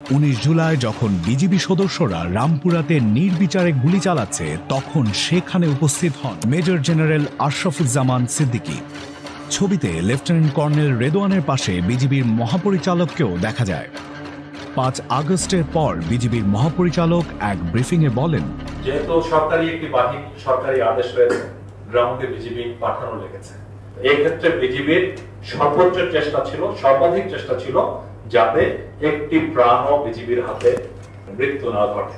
19 জুলাই যখন বিজিবি সদস্যরা রামপুরাতে নির্বিচারে গুলি চালাচ্ছে তখন সেখানে উপস্থিত হন মেজর জেনারেল আশরাফুজ্জামান সিদ্দিকী। ছবিতে লেফটেন্যান্ট কর্নেল রেদওয়ানের পাশে বিজিবির মহাপরিচালককেও দেখা যায়। 5 আগস্টের পর বিজিবির মহাপরিচালক এক ব্রিফিংয়ে বলেন, যেহেতু সরকারি একটি বাহিনী সরকারি আদেশ রয়েছে, গ্রাউন্ডে বিজিবি পাঠানো লেগেছে। এই ক্ষেত্রে বিজিবির সর্বোচ্চ চেষ্টা ছিল, সর্বাধিক চেষ্টা ছিল যাতে একটি প্রাণও বিজিবির হাতে মৃত্যু না ঘটে।